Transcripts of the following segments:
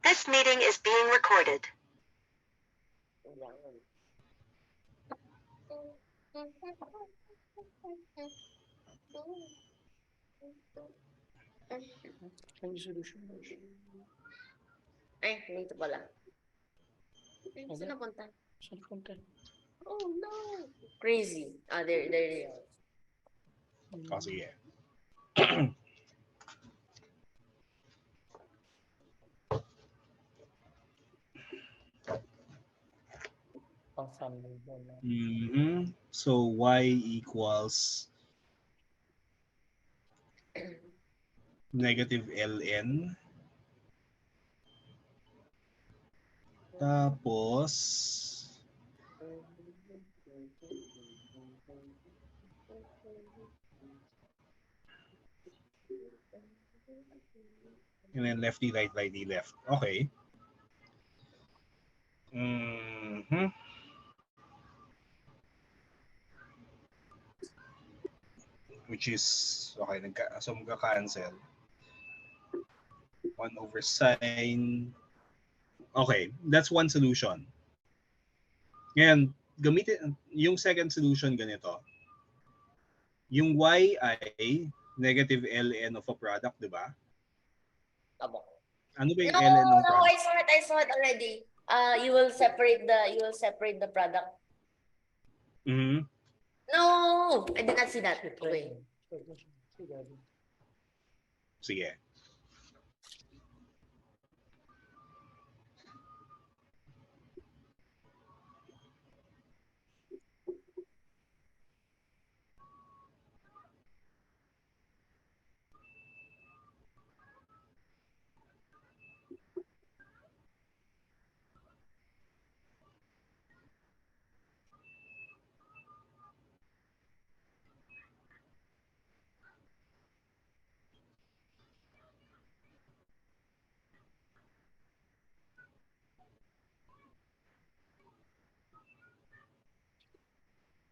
This meeting is being recorded. Ano solution? Ay, dito pala. Ay, saan napunta? Saan punta? Oh, no. Crazy. Ah, there they are. Oh, sige. Pang family mo na. So y equals negative ln. Tapos and then lefty right, righty left. Okay. Which is okay, so magka-cancel. 1 over sine. Okay, that's one solution. Ngayon, gamitin yung second solution ganito. Yung y ay negative ln of a product, di ba? Abo. Ano ba yung No, ln ng no, product? I saw it already. You will separate the product. Mm-hmm. No, I did not see that. Okay. Sige.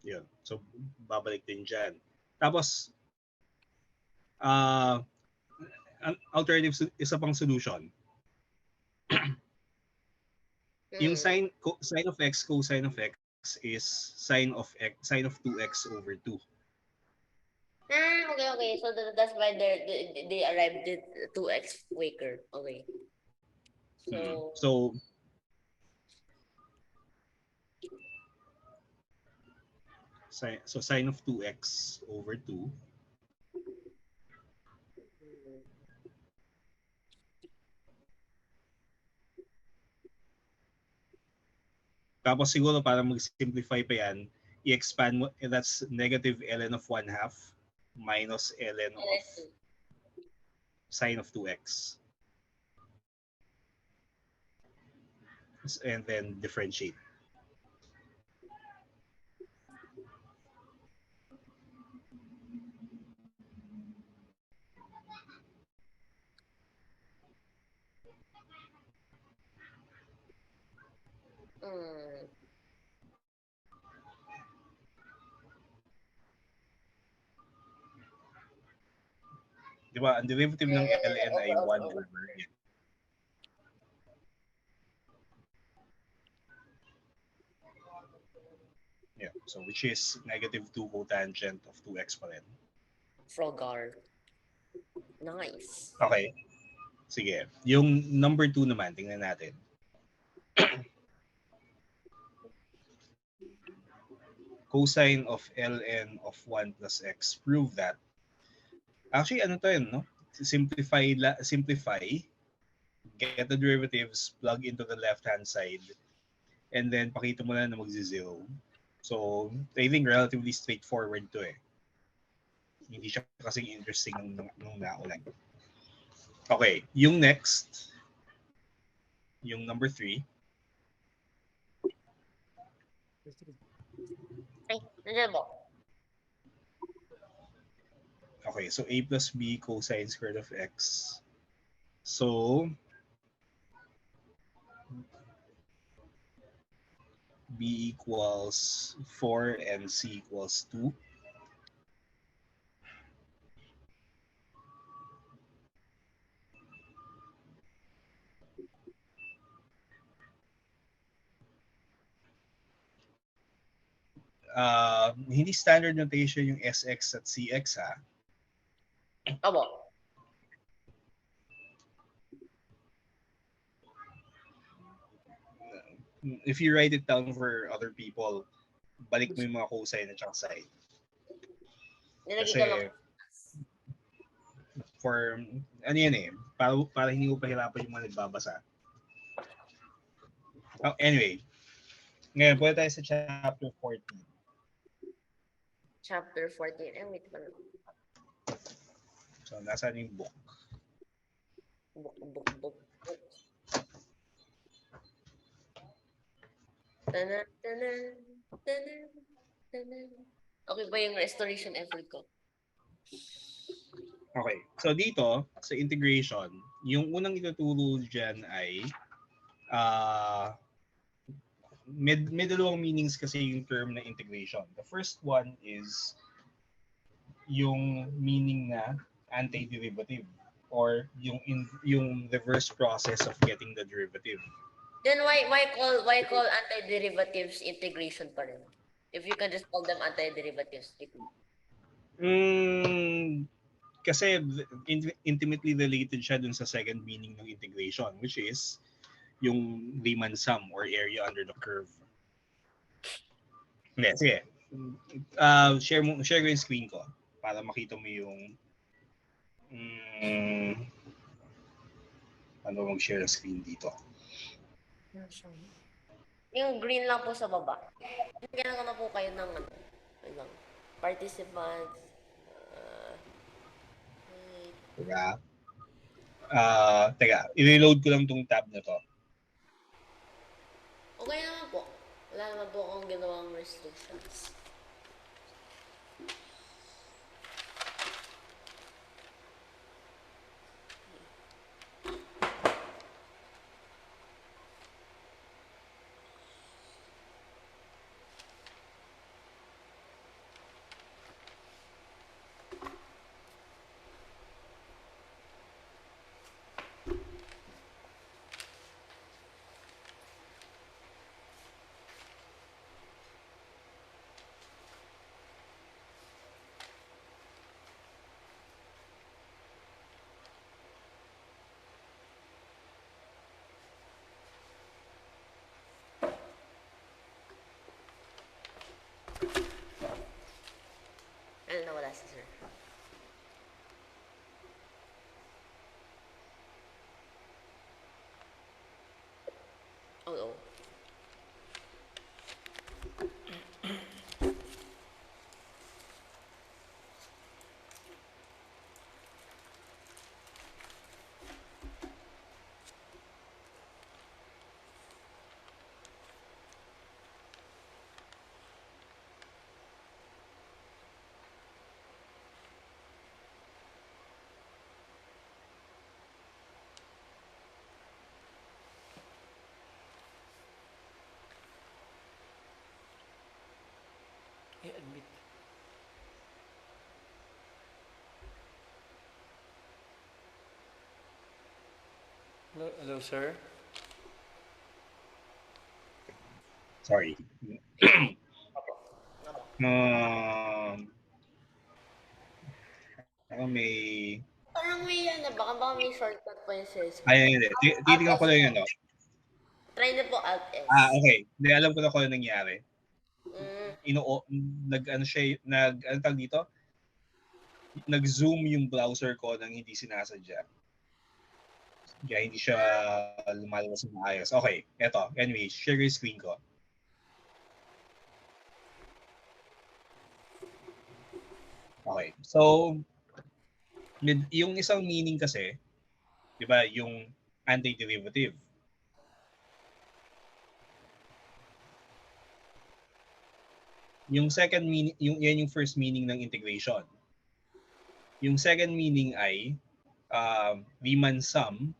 Yun. So, babalik din dyan. Tapos, alternative, isa pang solution. Yung sine of x, cosine of x is sine of 2x over 2. Okay. So that's why they arrived at 2x quicker. Okay. So sine of 2x over 2. Tapos siguro para mag-simplify pa yan, i-expand mo, that's negative ln of 1/2 minus ln of sine of 2x. And then differentiate. Di ba? Ang derivative ng ln ay 1 over yan. Yeah, so which is negative 2 cotangent of 2x pa rin. Frogar. Nice. Okay. Sige. Yung number 2 naman, tingnan natin. Cosine of ln of 1 plus x. Prove that. Actually, ano to yun, no? Simplify, get the derivatives, plug into the left-hand side, and then pakita mo na mag-0. So, I think relatively straightforward to eh. Hindi siya kasing interesting nung nauna. Okay, yung next, yung number 3. Ay, nandiyan mo. Okay, so a plus b cosine squared of x. So, b equals 4 and c equals 2. hindi standard notation yung SX at CX ha. Opo. If you write it down for other people, balik mo yung mga cosine at saka sine. Nilagay Kasi ko lang. for ano yan eh, para hindi mo pahirapan yung mga nagbabasa. Oh, anyway, ngayon punta tayo sa chapter 14. Chapter 14. Wait pa lang. So, nasaan yung book? Book. Tanan. Okay ba yung restoration effort ko? Okay. So, dito, sa integration, yung unang ituturo dyan ay may dalawang meanings kasi yung term na integration. The first one is yung meaning na antiderivative or yung reverse process of getting the derivative. Then why call antiderivatives integration pa rin? If you can just call them antiderivatives. Kasi intimately related siya dun sa second meaning ng integration, which is yung Riemann sum or area under the curve. Hindi, sige. Share ko yung screen ko para makita mo yung ano mag-share ng screen dito. Yung green lang po sa baba. Kailangan ko na po kayo ng participants. Teka, i-reload ko lang tong tab na to. Okay naman po. Wala naman po akong ginawang restrictions. Ano na wala si sir? Oo. I-admit. Hello, sir. Sorry. May Parang may baka may shortcut po yung sales. ay, hindi. Titingnan ko lang yun, no? Try na po Alt S. Okay. Hindi, alam ko na kung ano nangyari. Ano tawag dito? Nag-zoom yung browser ko nang hindi sinasadya. Kaya hindi siya lumalabas ng maayos. Okay, eto. Anyway, share yung screen ko. Okay, so yung isang meaning kasi, di ba, yung antiderivative. Yung second meaning, yan yung first meaning ng integration. Yung second meaning ay Riemann sum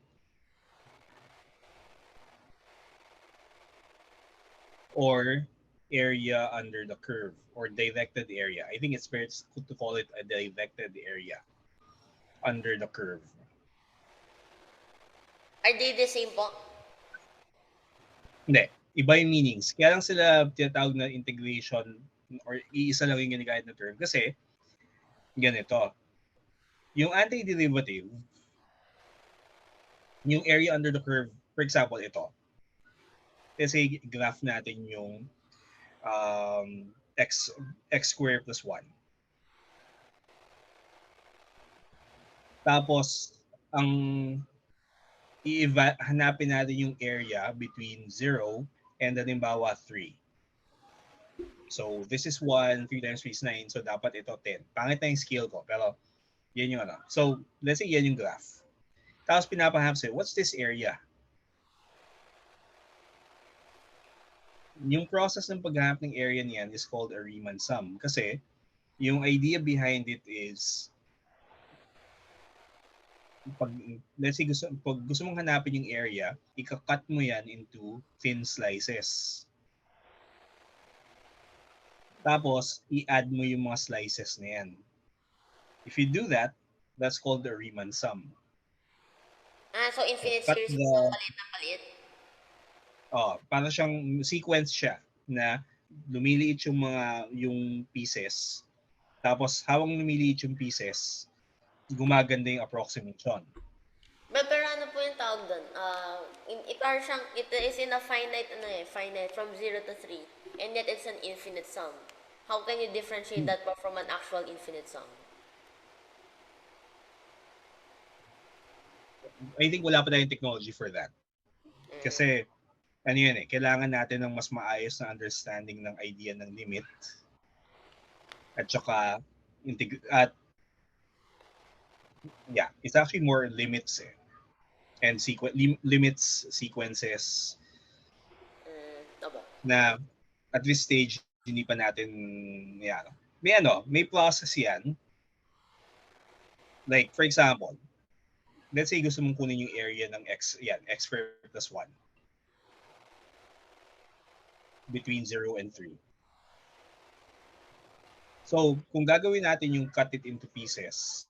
or area under the curve or directed area. I think it's better to call it a directed area under the curve. Are they the same po? Hindi. Iba yung meanings. Kaya lang sila tinatawag na integration or iisa lang yung ginagamit na term kasi ganito. Yung antiderivative, yung area under the curve, for example, ito. Let's say, graph natin yung x squared plus 1. Tapos, ang hanapin natin yung area between 0 and halimbawa 3. So, this is 1, 3 times 3 is 9. So, dapat ito 10. Pangit na yung scale ko, pero yan yung ano. So, let's say yan yung graph. Tapos, pinapahanap sa'yo, what's this area? Yung process ng paghahanap ng area niyan is called a Riemann sum. Kasi, yung idea behind it is, let's say, pag gusto mong hanapin yung area, ika-cut mo yan into thin slices. Tapos, i-add mo yung mga slices na yan. If you do that, that's called the Riemann sum. So infinite series is palit na palit? Para siyang sequence siya na lumiliit yung pieces. Tapos, habang lumiliit yung pieces, gumaganda yung approximation. Pero ano po yung tawag doon? It is in a finite from 0 to 3. And yet it's an infinite sum. How can you differentiate that from an actual infinite sum? I think wala pa tayong technology for that. Kasi, kailangan natin ng mas maayos na understanding ng idea ng limit. At saka, it's actually more limits and limits, sequences na at this stage hindi pa natin may process yan. Like for example, let's say gusto mong kunin yung area ng x squared plus 1 between 0 and 3. So, kung gagawin natin yung cut it into pieces,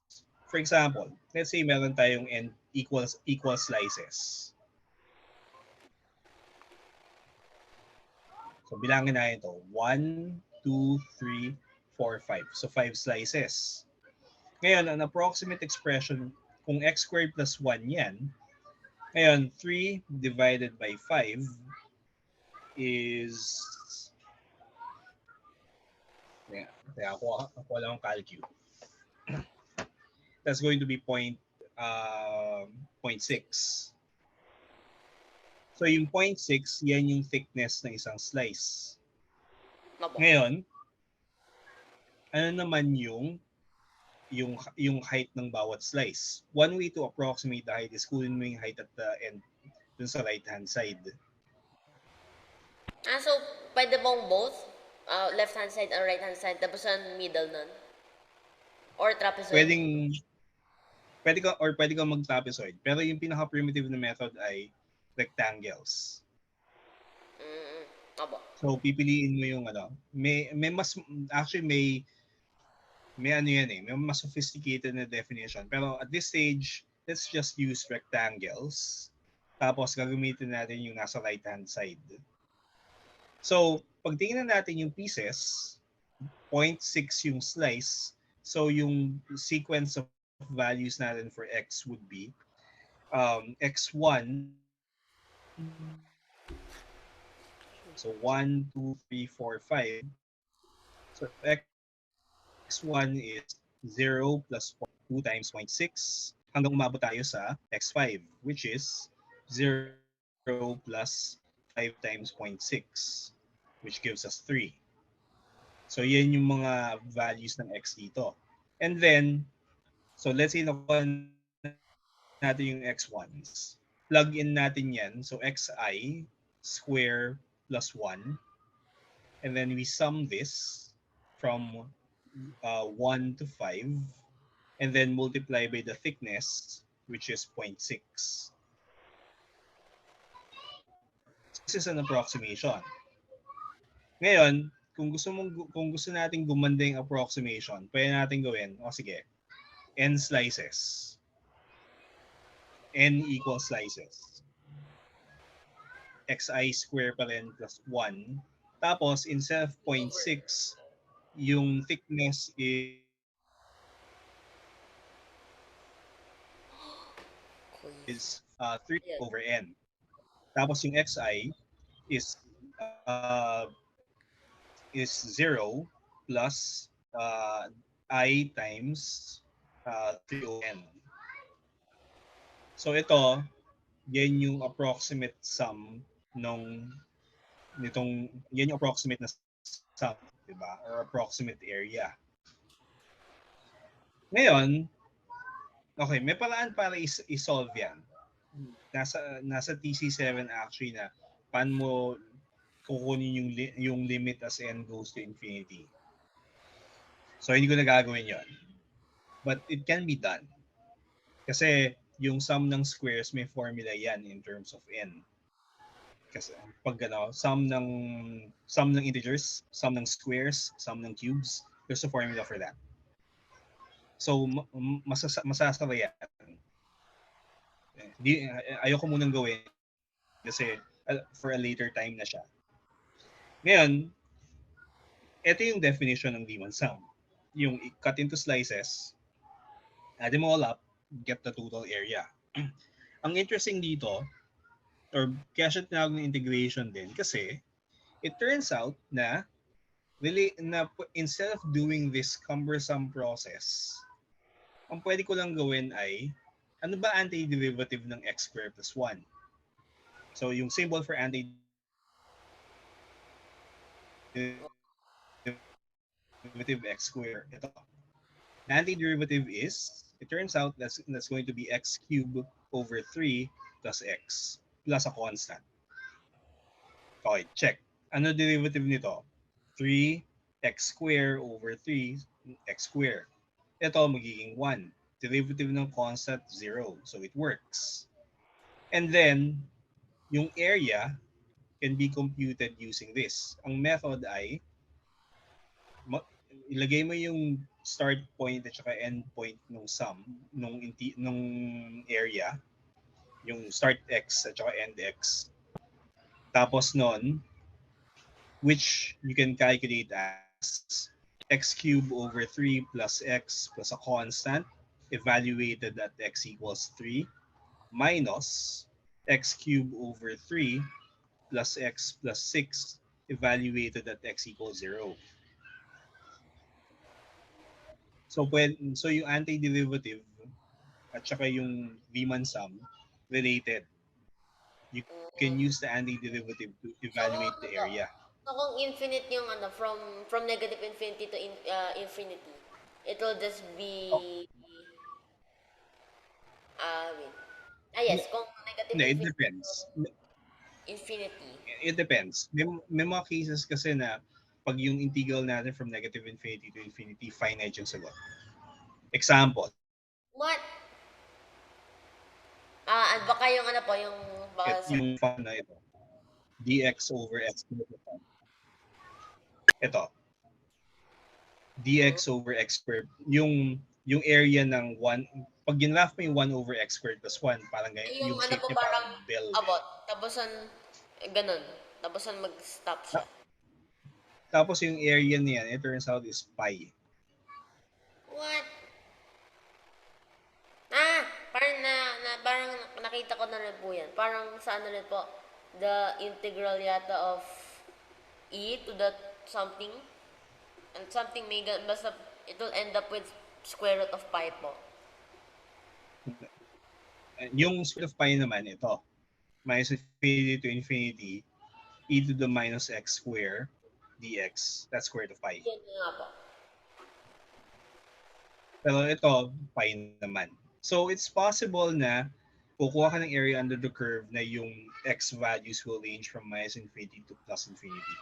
for example, let's say meron tayong equal slices. So, bilangin natin ito. 1, 2, 3, 4, 5. So, 5 slices. Ngayon, an approximate expression, kung x squared plus 1 yan, ngayon, 3 divided by 5 is... ako wala akong calcu. That's going to be 0.6. So, yung 0.6, yan yung thickness ng isang slice. Ngayon, ano naman yung height ng bawat slice? One way to approximate the height is kunin mo yung height at the end dun sa right-hand side. So, pwede bang both? Left-hand side and right-hand side, tapos ang middle nun? Or trapezoid? Pwede ka mag-trapezoid. Pero yung pinaka-primitive na method ay rectangles. So, pipiliin mo yung may mas sophisticated na definition. Pero at this stage, let's just use rectangles. Tapos, gagamitin natin yung nasa right-hand side. So, pag tingnan natin yung pieces, 0.6 yung slice. So, yung sequence of values natin for x would be x1. So 1, 2, 3, 4, 5. So x1 is 0 plus 2 times 0.6 hanggang umabot tayo sa x5, which is 0 plus 5 times 0.6, which gives us 3. So yan yung mga values ng x dito. And then, so let's say nakuha natin yung x1s. Plug in natin yan. So xi square plus 1. And then we sum this from 1 to 5. And then multiply by the thickness, which is 0.6. This is an approximation. Ngayon, kung gusto nating gumanda yung approximation, pwede natin gawin, sige, n slices. N equals slices. Xi square pa rin plus 1. Tapos, instead of 0.6, yung thickness is 3 Yes. over n. Tapos yung xi is uh, is 0 plus I times 3 over n. So ito, yan yung approximate sum yan yung approximate na sum, di ba? Or approximate area. Ngayon, okay, may paraan para i-solve yan. Nasa TC7 actually na paano mo kukunin yung limit as n goes to infinity. So hindi ko na gagawin yon. But it can be done. Kasi yung sum ng squares may formula yan in terms of n. Kasi pag sum ng integers, sum ng squares, sum ng cubes, there's a formula for that. So masasabay yan. Ayoko munang gawin kasi for a later time na siya. Ngayon, ito yung definition ng Riemann sum. Yung cut into slices, add them all up, get the total area. Ang interesting dito, or kaya siya tinawag ng integration din, kasi it turns out na instead of doing this cumbersome process, ang pwede ko lang gawin ay, ano ba antiderivative ng x squared plus 1? So yung symbol for antiderivative x squared, ito. The antiderivative is, it turns out that's going to be x cubed over 3 plus x plus a constant. Okay, check. Ano derivative nito? 3x squared over 3x squared. Ito magiging 1. Derivative ng constant, 0. So it works. And then, yung area can be computed using this. Ang method ay, ilagay mo yung start point at saka end point ng sum, nung area, yung start x at saka end x. Tapos nun, which you can calculate as x cubed over 3 plus x plus a constant evaluated at x equals 3 minus x cubed over 3 plus x plus 6 evaluated at x equals 0. So yung antiderivative at saka yung Riemann sum related. You can use the antiderivative to evaluate the area. So kung infinite yung from negative infinity to infinity, it will just be yes, kung negative No, it infinity depends. to infinity. It depends. May mga cases kasi na pag yung integral natin from negative infinity to infinity, finite yung sagot. Example. What? Baka yung yung Yung fun na ito. dx over x. Ito. dx over x squared. Yung area ng 1, pag ginraph mo yung 1 over x squared plus 1, parang ganyan. Yung shape niya parang bell. Abot. Tapusan, ganun. Tapusan mag-stop siya. Tapos yung area niyan, it turns out is pi. What? Parang nakita ko na rin po yan. Parang sa rin po, the integral yata of e to the something, and something basta it will end up with square root of pi po. Yung square root of pi naman, ito. Minus infinity to infinity, e to the minus x square dx. That's square root of pi. Yan nga po. Pero ito, pi naman. So it's possible na kukuha ka ng area under the curve na yung x values will range from minus infinity to plus infinity.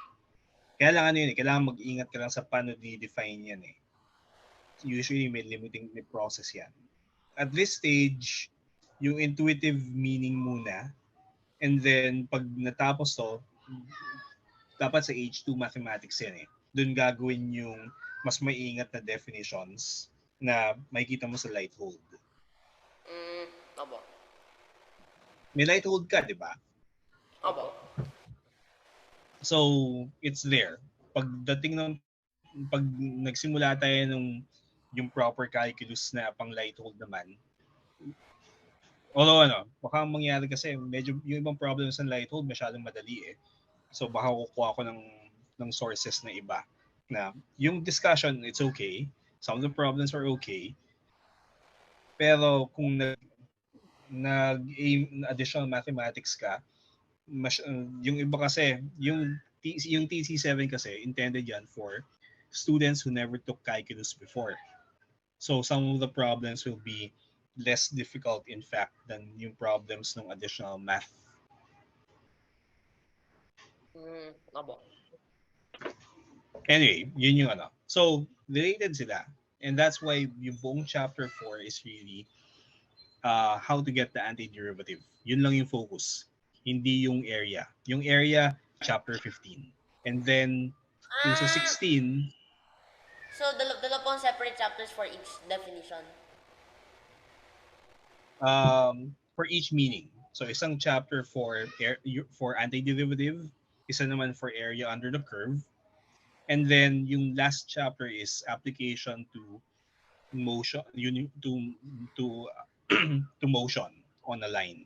Kaya lang kailangan mag-ingat ka lang sa paano di-define yan eh. Usually may limiting process yan. At this stage, yung intuitive meaning muna, and then pag natapos to, dapat sa H2 mathematics yan eh. Doon gagawin yung mas maingat na definitions na makikita mo sa Lighthold. Abo. May Lighthold ka, di ba? Abo. So, it's there. Pagdating ng pag nagsimula tayo nung yung proper calculus na pang Lighthold naman, although baka ang mangyari kasi medyo yung ibang problems ng Lighthold masyadong madali eh. So baka kukuha ko ng sources na iba na yung discussion, it's okay. Some of the problems are okay. Pero kung nag-aim additional mathematics ka, yung iba kasi, yung TC7 kasi, intended yan for students who never took calculus before. So some of the problems will be less difficult in fact than yung problems ng additional math. Abo. Anyway, yun yung So, related sila. And that's why yung buong chapter 4 is really how to get the antiderivative. Yun lang yung focus. Hindi yung area. Yung area, chapter 15. And then, yung sa 16... So, dalawa pong separate chapters for each definition? For each meaning. So, isang chapter for antiderivative, isa naman for area under the curve. And then, yung last chapter is application to motion, to motion on a line.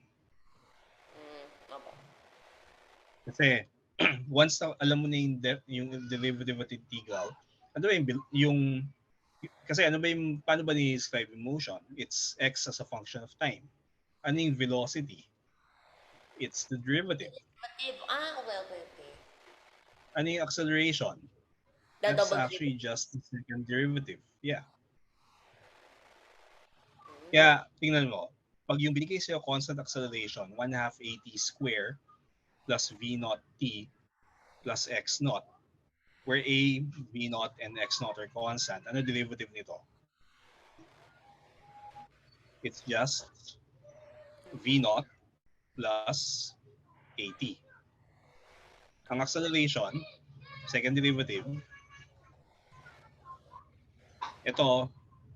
Kasi once alam mo na yung derivative at integral, ano ba kasi paano ba ni-describe yung motion? It's x as a function of time. Ano yung velocity? It's the derivative. Okay. Ano yung acceleration? That's actually just the second derivative. Yeah. Kaya, tingnan mo, pag yung binigay sa'yo constant acceleration, 1/2 at square plus v naught t plus x naught, where a, v naught, and x naught are constant, ano derivative nito? It's just v naught plus at. Ang acceleration, second derivative, ito,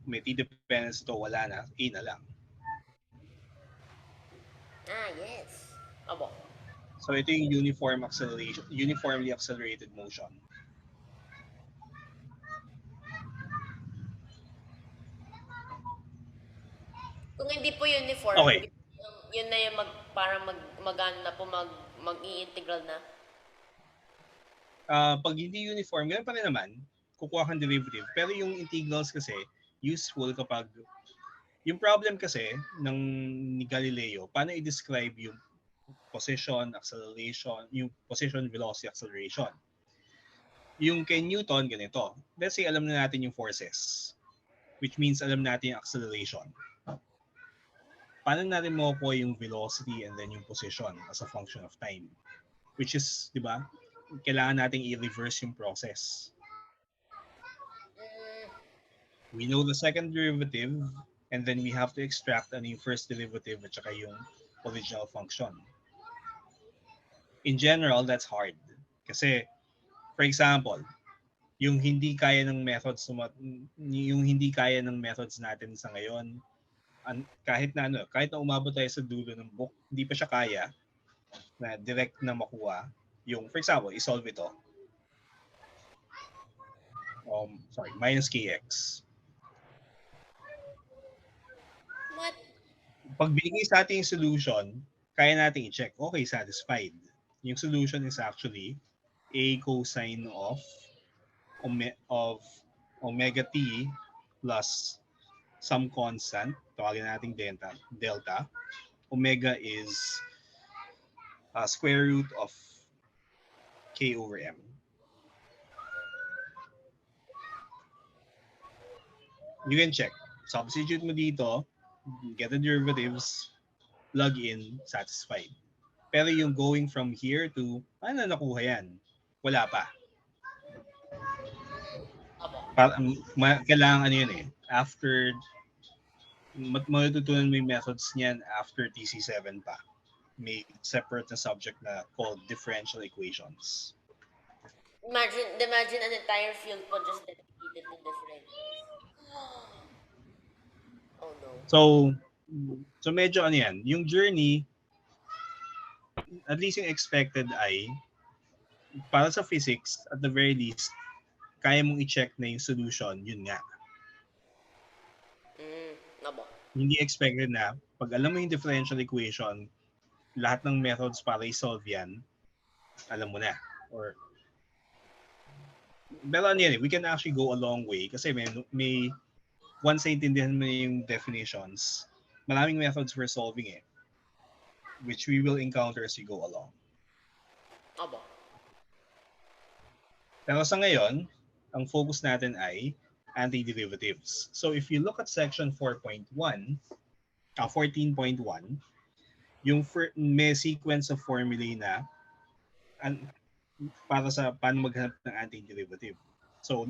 may t-dependence ito, wala na, a na lang. Yes. Abo. So ito yung uniformly accelerated motion. Kung hindi po uniform, okay. Yun na yung mag-i-integral na? Pag hindi uniform, ganun pa rin naman, kukuha kang derivative. Pero yung integrals kasi, useful kapag, yung problem kasi ni Galileo, paano i-describe yung position, acceleration, yung position, velocity, acceleration. Yung kay Newton, ganito. Let's say, alam na natin yung forces, which means alam natin yung acceleration. Paano natin makukuha yung velocity and then yung position as a function of time? Which is, di ba, kailangan natin i-reverse yung process. We know the second derivative, and then we have to extract yung first derivative at saka yung original function. In general, that's hard. Kasi, for example, yung hindi kaya ng methods natin sa ngayon, kahit na umabot tayo sa dulo ng book, hindi pa siya kaya na direct na makuha yung, for example, isolve ito. Minus kx. What? Pag binigay sa ating solution, kaya natin i-check, okay, satisfied. Yung solution is actually a cosine of omega t plus some constant, tawagin natin delta. Omega is square root of k over m. You can check. Substitute mo dito, get the derivatives, plug in, satisfied. Pero yung going from here to, ano nakuha yan? Wala pa. Kailangan yun eh. After, matutunan mo yung methods niyan after TC7 pa. May separate na subject na called differential equations. Imagine an entire field po just dedicated to differentials. Oh no. So medyo yan. Yung journey, at least yung expected ay, para sa physics, at the very least, kaya mong i-check na yung solution, yun nga. Abo. Hindi expected na pag alam mo yung differential equation, lahat ng methods para i-solve yan, alam mo na. Or pero ano yan, we can actually go a long way kasi may once naintindihan mo yung definitions, maraming methods for solving it, which we will encounter as we go along. Abo. Pero sa ngayon, ang focus natin ay antiderivatives. So if you look at section 14.1, yung may sequence of formulae na para sa paano maghanap ng antiderivative. So,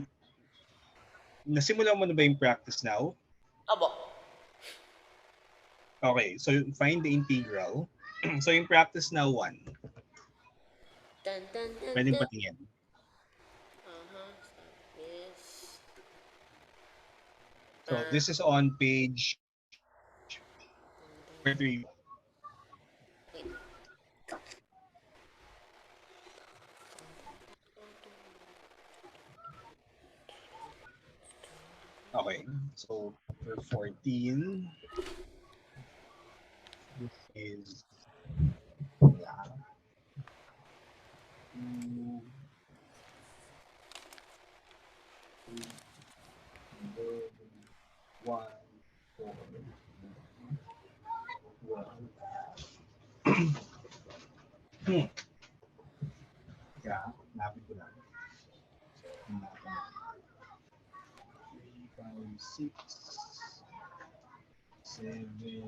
nasimulan mo na ba yung practice now? Abo. Okay, so find the integral. So yung practice now 1, Dun, dun, dun, pwedeng dun. patingin. Yes. So this is on page 3. Okay, so for 14, this is 1, 4, 12. Yeah, napin ko lang. 3, 5, 6, 7.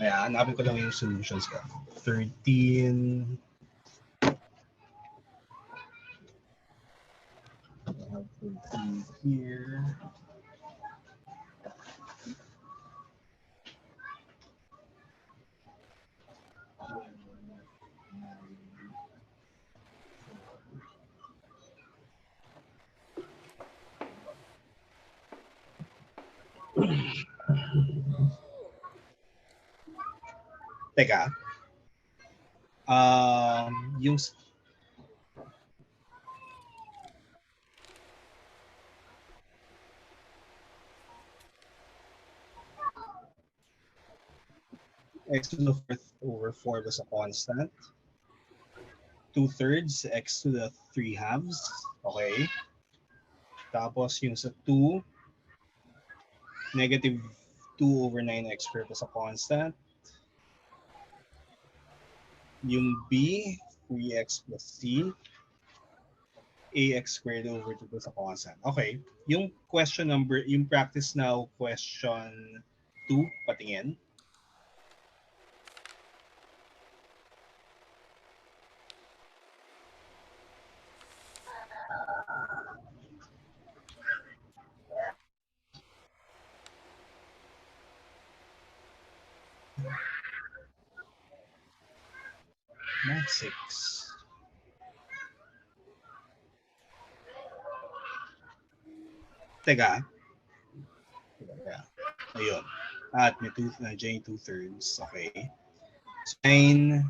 Kaya hanapin ko lang yung solutions ko. 13. I have 13 here. Teka. Yung x to the 4th over 4 was a constant. 2/3 x to the 3/2. Okay. Tapos yung sa 2, negative 2 over 9x squared was a constant. Yung b, 3x plus c, ax squared over 2 was a constant. Okay. Yung question number, yung practice now question 2, patingin. Not 6. Teka. Ayun. At may 2/3. Okay. Sin.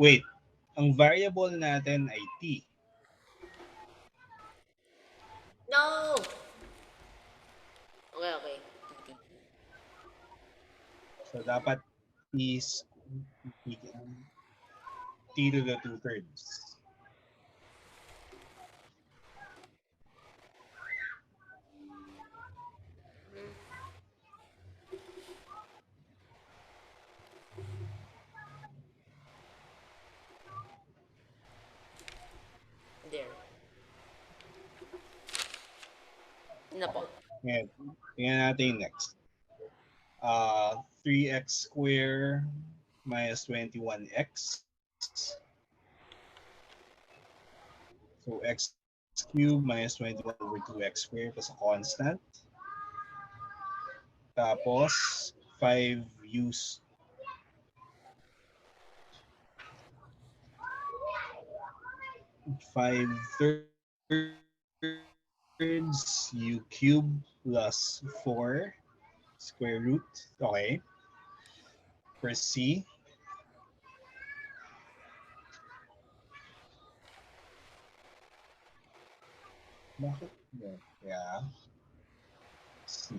Wait. Ang variable natin ay t. No! Okay. So dapat is t to the 2/3. There. Na po. Ngayon, tingnan natin yung next. 3x squared minus 21x. So x cubed minus 21 over 2x squared plus a constant. Tapos 5 use 5/3 u cube plus 4 square root. Okay. For C, bakit? Yeah. C.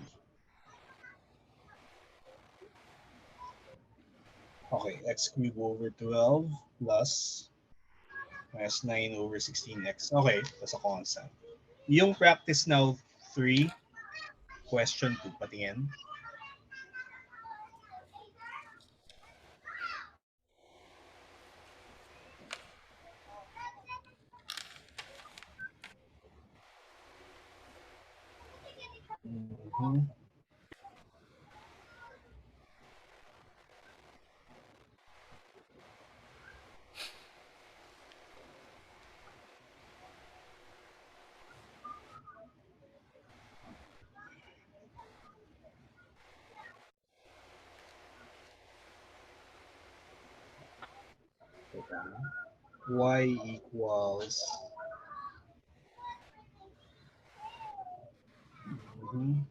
Okay, x cubed over 12 plus minus 9 over 16x. Okay, that's a constant. Yung practice now 3, question 2, patingin. Mhm. Y equals mhm.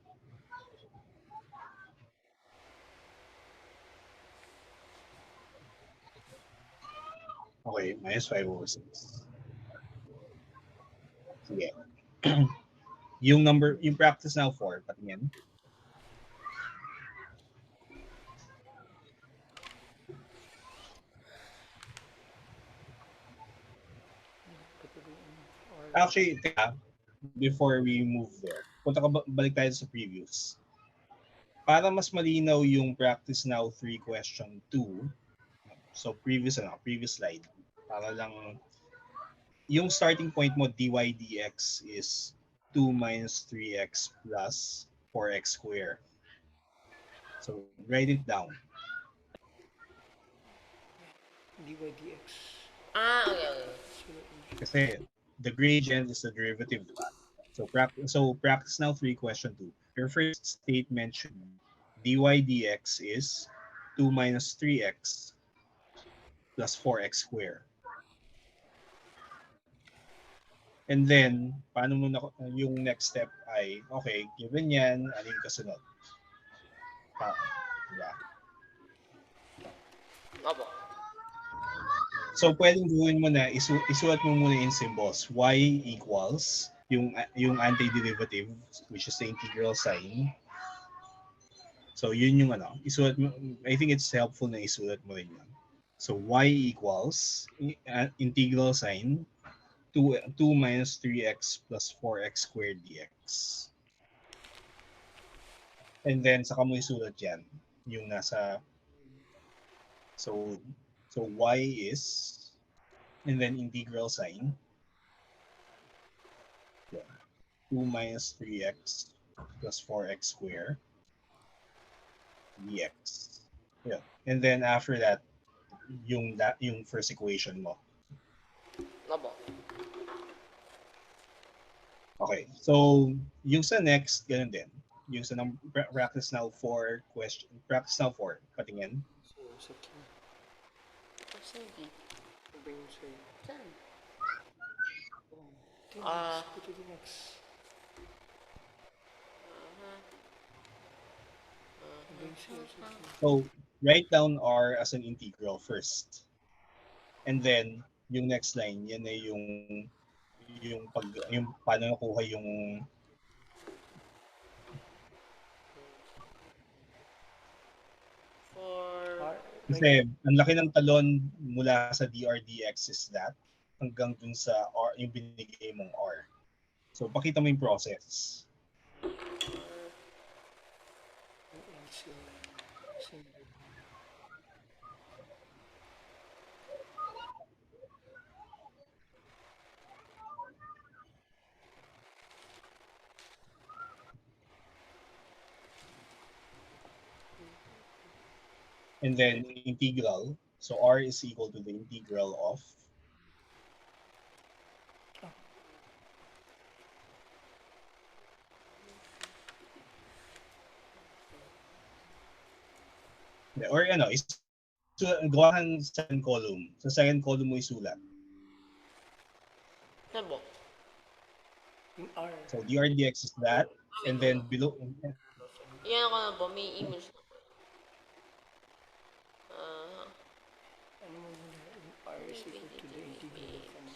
Okay, minus 5 over 6. Sige. yung practice now 4, patingin. Actually, before we move there, balik tayo sa previous. Para mas malinaw yung practice now 3 question 2, so previous slide, para lang yung starting point mo dy dx is 2 minus 3x plus 4x squared. So write it down. dy dx. Okay. Kasi the gradient is the derivative, diba? So practice now 3 question 2. Your first statement should be dy dx is 2 minus 3x plus 4x squared. And then, paano mo na, yung next step ay, okay, given yan, ano yung kasunod? Diba? Opo. So, pwedeng gawin mo na, isulat mo muna in symbols. Y equals, yung antiderivative, which is the integral sign. So, yun yung isulat mo, I think it's helpful na isulat mo rin yun. So, y equals, integral sign, 2 minus 3x plus 4x squared dx. And then, saka mo isulat yan, yung nasa, so y is, and then integral sign, 2 minus 3x plus 4x squared dx. Yeah. And then after that, yung first equation mo. Opo. Okay. So, yung sa next, ganun din. Yung sa practice now 4 question, practice now 4, patingin. So, sa key. Sige. Bring sa'yo. Saan? Go to the next. Bring sa'yo sa key. So, write down r as an integral first. And then, yung next line, yan ay yung paano nakuha yung kasi ang laki ng talon mula sa drdx is that hanggang dun sa r, yung binigay mong r. So, pakita mo yung process. And then integral. So r is equal to the integral of or gawa ng second column. Sa second column mo isulat. Sabo. Yung R. So dr dx is that. And then below, Yan ako na po, may image na po. Ano mo muna? Yung R is equal to the integral of ano.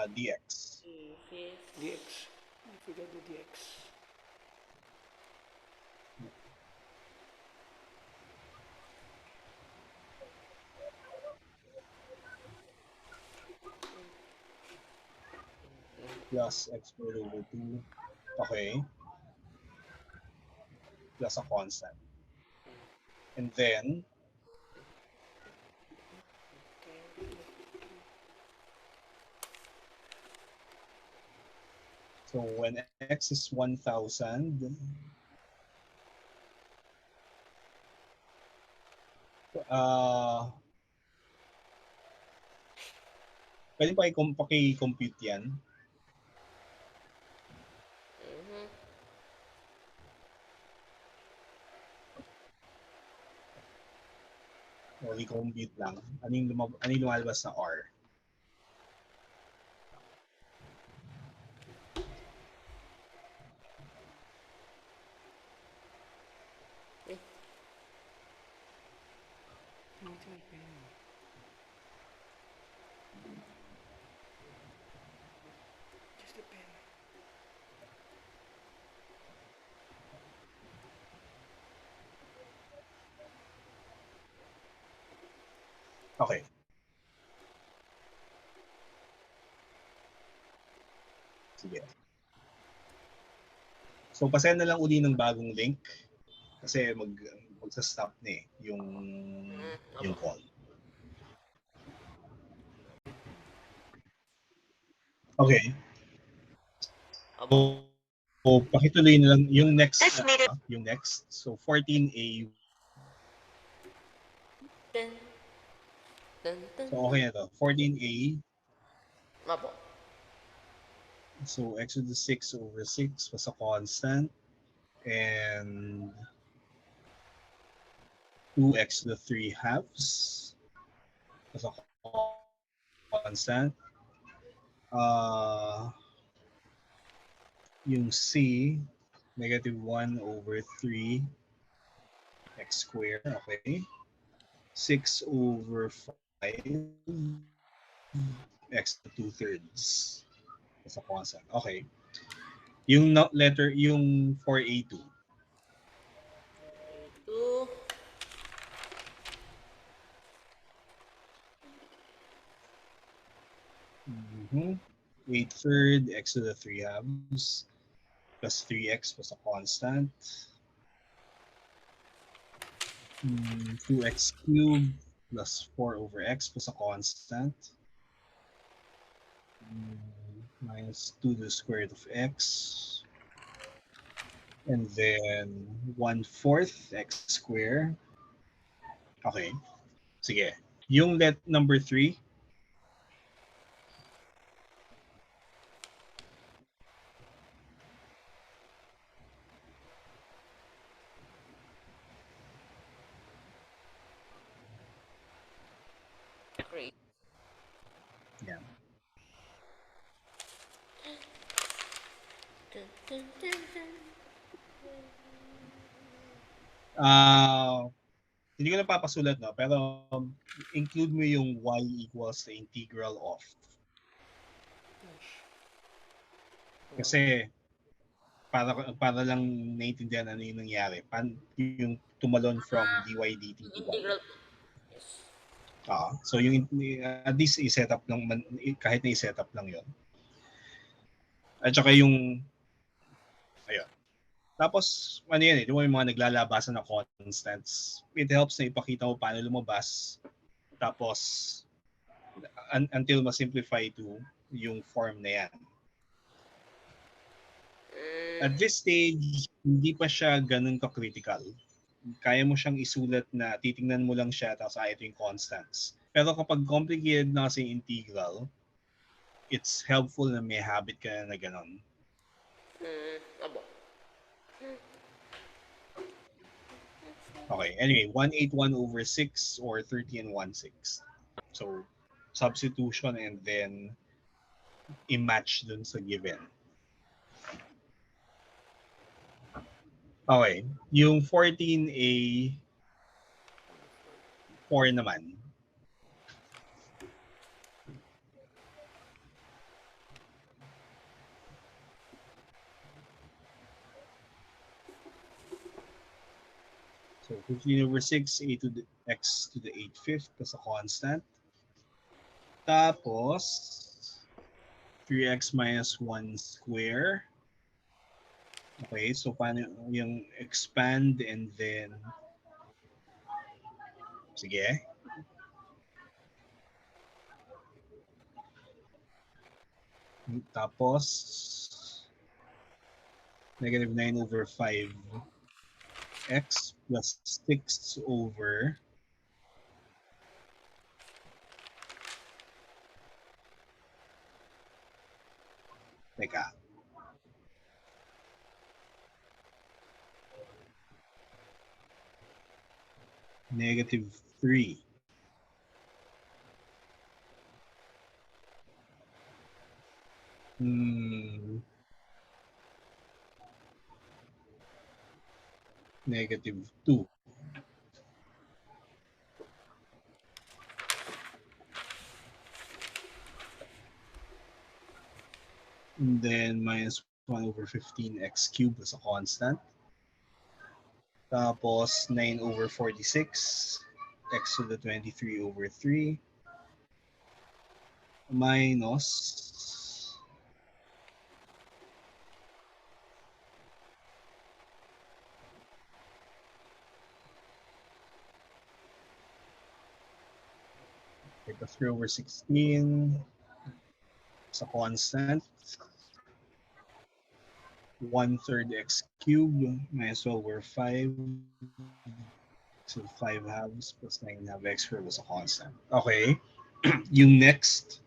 dx. dx. I forgot the dx. Plus x squared over 2. Okay. Plus a constant. And then, so when x is 1,000, pwede pa paki-compute yan. O i-compute lang. Ano yung lumalabas na R? Ito may pen. Just a pen. Okay. Sige. So, pasend na lang uli ng bagong link kasi magsa-stop na yung call. Okay. So pakituloy na lang yung next. So 14A. So okay na to. 14A. Apo. So x to the 6 over 6 was a constant. And 2x to the 3 halves was a constant. Yung C, negative 1 over 3 x squared, okay. 6 over 5 x to 2/3. That's a constant. Okay. Yung letter, yung 4A2. 2. Mm-hmm. 8/3 x to the 3 halves plus 3x was a constant. 2x cubed plus 4 over x was a constant. Minus 2 to the square root of x. And then 1/4 x squared. Okay. Sige. Yung number 3. Great. Yeah. Hindi ko na papasulat, no? Pero include mo yung y equals the integral of. Kasi para lang naiintindihan ano yung nangyari. Yung tumalon from dy dt to y. Integral. Yes. So yung at least i-set up lang, kahit na i-set up lang yon. At saka yung ayun. Tapos ano yan di ba yung mga naglalabasan na constants. It helps na ipakita mo paano lumabas. Tapos until ma-simplify to yung form na yan. At this stage, hindi pa siya ganun ka-critical. kaya mo siyang isulat na titingnan mo lang siya tapos ito yung constants. Pero kapag complicated na kasi integral, it's helpful na may habit ka na ganon. Abo. Okay, anyway, 181 over 6 or 30 and 1/6. So, substitution and then i-match dun sa given. Okay, yung 14A 4 naman. So 15 over 6, a to the x to the 8/5 plus a constant. Tapos, 3x minus 1 square. Okay, so paano yung expand and then, sige. Tapos, negative 9 over 5 x plus 6 over teka. Negative 3. Negative 2. And then minus 1 over 15 x cubed as a constant. Tapos 9 over 46 x to the 23 over 3 minus plus 3 over 16 as a constant. 1/3 x cubed minus 12 over 5. So 5 halves plus 9 half x squared was a constant. Okay. Yung next.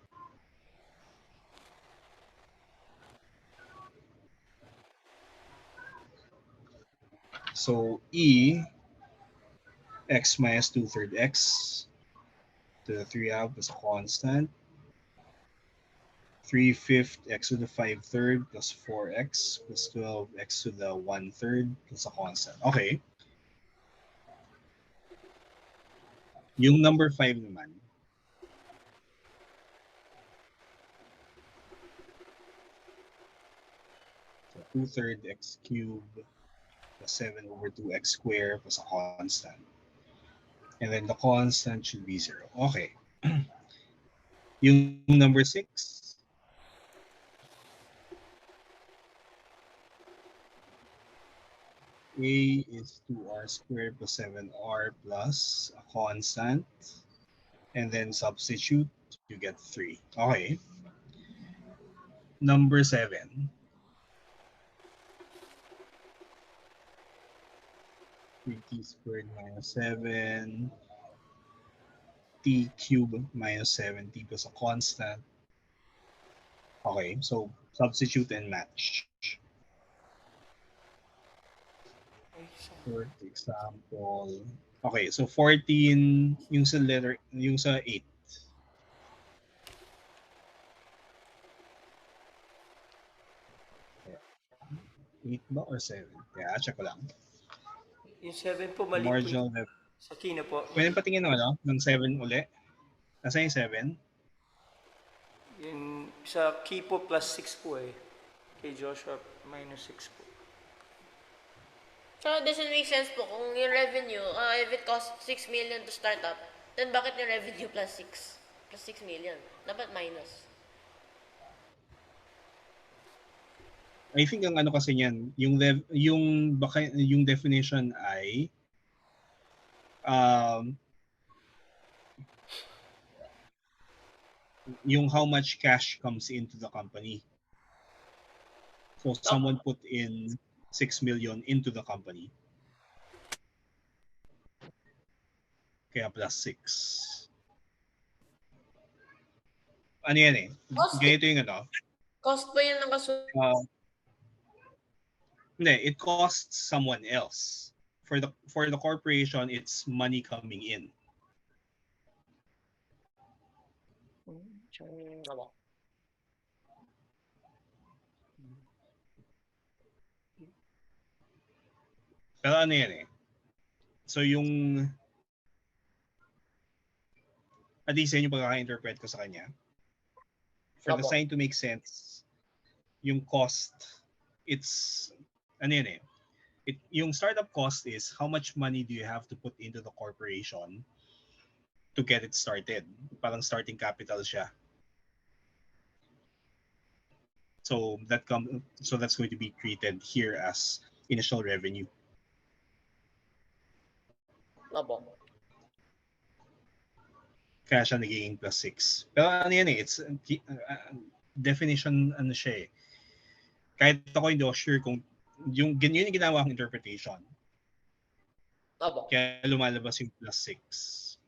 So E x minus 2/3 x to the 3 half is a constant. 3/5 x to the 5/3 plus 4x plus 12 x to the 1/3 plus a constant. Okay. Yung number 5 naman. So 2/3 x cubed plus 7 over 2x squared plus a constant. And then the constant should be 0. Okay. Yung number 6. A is 2r squared plus 7r plus a constant. And then substitute, you get 3. Okay. Number 7. T squared minus 7. T cubed minus 7t plus a constant. Okay, so substitute and match. For example, okay, so 14 yung sa letter, yung sa 8. 8 ba or 7? Kaya check ko lang. Yung 7 po mali Marginal po. Sa kina po. Pwede patingin ng ano? Ng 7 uli? Nasa yung 7? Yung sa key po plus 6 po eh. Kay Joshua minus 6 po. So, doesn't make sense po kung yung revenue, if it costs 6 million to start up, then bakit yung revenue plus 6? Plus 6 million? Dapat minus. I think ang ano kasi niyan, yung definition ay yung how much cash comes into the company. So someone put in 6 million into the company. Kaya plus 6. Ano yan eh? Cost. Ganito yung ano. Cost ba yun ng kasunod? Hindi, it costs someone else. For the corporation, it's money coming in. Abo. Pero ano yan eh? So yung at least yun yung pagkaka-interpret ko sa kanya. For the Opo. sign to make sense, yung cost, it's ano yan eh? Yung startup cost is how much money do you have to put into the corporation to get it started. Parang starting capital siya. So that's going to be treated here as initial revenue. Abo. Kaya siya nagiging plus 6. Pero ano yan eh, it's definition ano siya eh. Kahit ako hindi ako sure kung yun yung ginawa kong interpretation. Abo. Kaya lumalabas yung plus 6.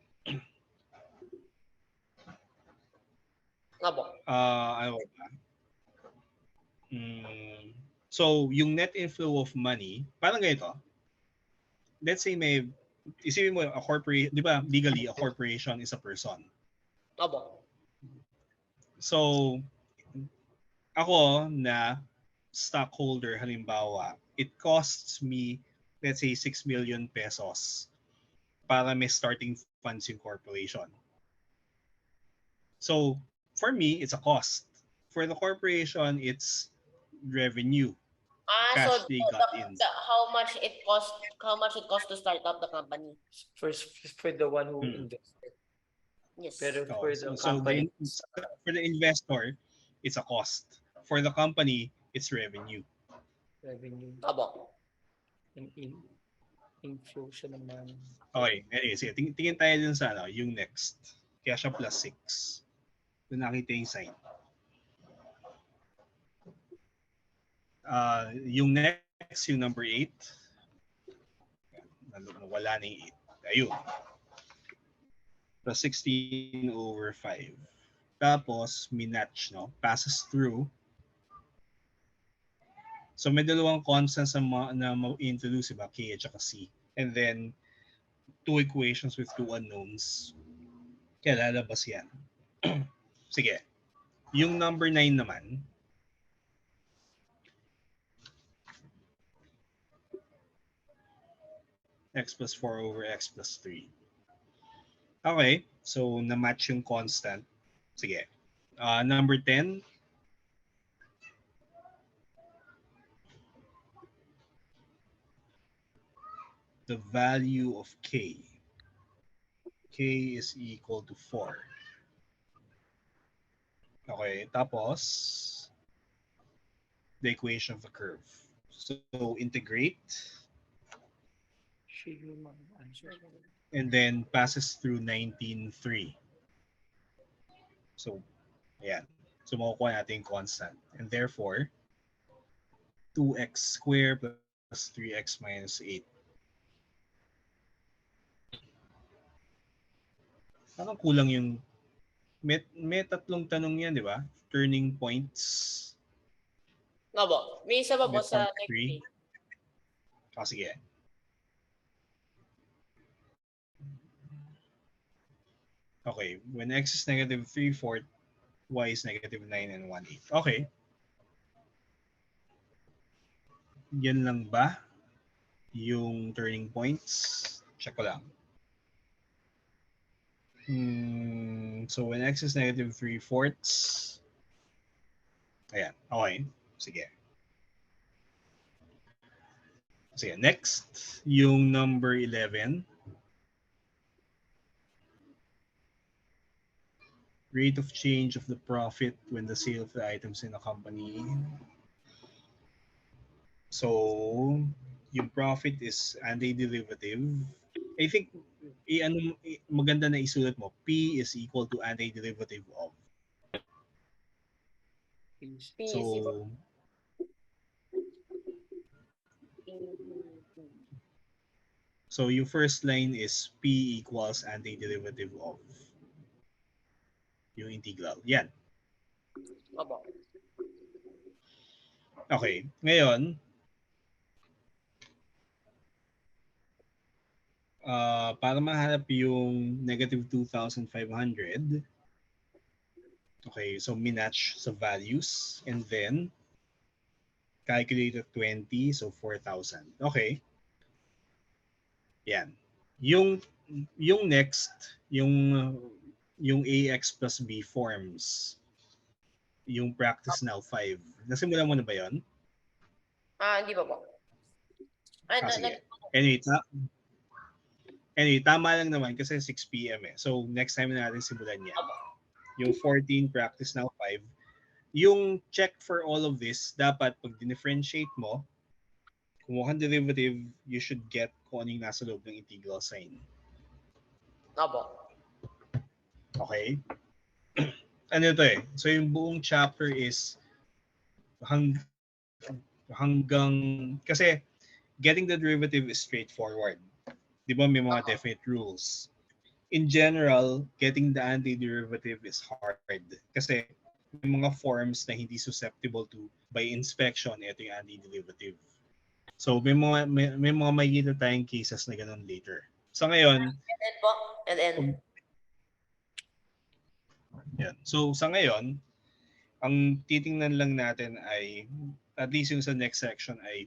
Abo. Ano ba? So, yung net inflow of money, parang ganito. Let's say isipin mo, di ba, legally, a corporation is a person. Abo. So, ako na stockholder, halimbawa, it costs me, let's say, 6 million pesos para may starting funds yung corporation. So, for me, it's a cost. For the corporation, it's revenue. Cash So they got in. how much it cost to start up the company? First for the one who invested. Yes. Pero Oh, for the so company, for the investor, it's a cost. For the company, it's revenue. revenue Abo. and inflow siya naman. Okay, anyway, sige, tingin tayo dun sa yung next. Kaya siya plus 6. Doon nakita yung sign. Yung next, yung number 8. Wala na yung 8. Ayun. Plus 16 over 5. Tapos, minatch, no? Passes through. So, may dalawang constants na ma-introduce, diba? K at saka C. And then, 2 equations with 2 unknowns. Kaya lalabas yan. Sige. Yung number 9 naman, x plus 4 over x plus 3. Okay. So, na-match yung constant. Sige. Number 10. The value of k. K is equal to 4. Okay. Tapos, the equation of the curve. So, integrate. And then passes through 19.3. So, ayan. So, makukuha natin yung constant. And therefore, 2x squared plus 3x minus 8. Parang kulang yung... May tatlong tanong yan, di ba? Turning points. Abo. May isa pa po sa next 3. page. Sige. Okay, when x is negative 3/4, y is negative 9 and 1/8. Okay. Yan lang ba yung turning points? Check ko lang. So when x is negative 3/4, ayan, okay. Sige. Sige, next, yung number 11. Rate of change of the profit when the sale of the items in a company. So, yung profit is antiderivative. I think maganda na isulat mo. P is equal to antiderivative of. So, So yung first line is P equals antiderivative of yung integral. Yan. Opo. Okay. Ngayon, para mahanap yung negative 2,500, okay, so minatch sa values and then calculate at 20, so 4,000. Okay. Yan. Yung next, yung AX plus B forms, yung practice now 5. Nasimulan mo na ba yon? Hindi pa po. Ay, Sige. Anyway, tama lang naman kasi 6 p.m. eh. So, next time na natin simulan yan. Yung 14, practice now 5. Yung check for all of this, dapat pag differentiate mo, kumuha ng derivative, you should get kung ano yung nasa loob ng integral sign. Opo. Okay? Ano to eh? So, yung buong chapter is hanggang, kasi getting the derivative is straightforward. Di ba may mga definite rules? In general, getting the antiderivative is hard kasi may mga forms na hindi susceptible to by inspection, ito yung antiderivative. So may mga makikita tayong cases na ganun later. So ngayon, And then po, and then. Yan. So sa ngayon, ang titingnan lang natin ay, at least yung sa next section ay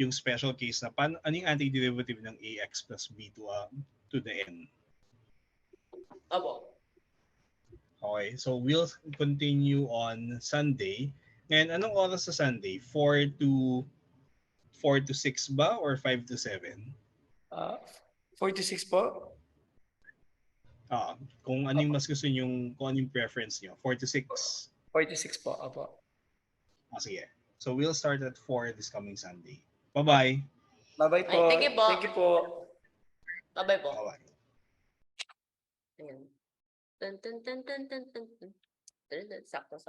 yung special case na ano yung antiderivative ng ax plus b to the n. Opo. Okay, so we'll continue on Sunday. Ngayon, anong oras sa Sunday? 4 to 6 ba or 5 to 7? 4 to 6 po. Kung ano yung mas gusto nyo, kung ano yung preference nyo. 4 to 6? 4 to 6 po, opo. Sige. So we'll start at 4 this coming Sunday. Bye-bye. Bye-bye po. Thank you po. Thank you po. Bye-bye po. Bye-bye. Ayan. Sakto.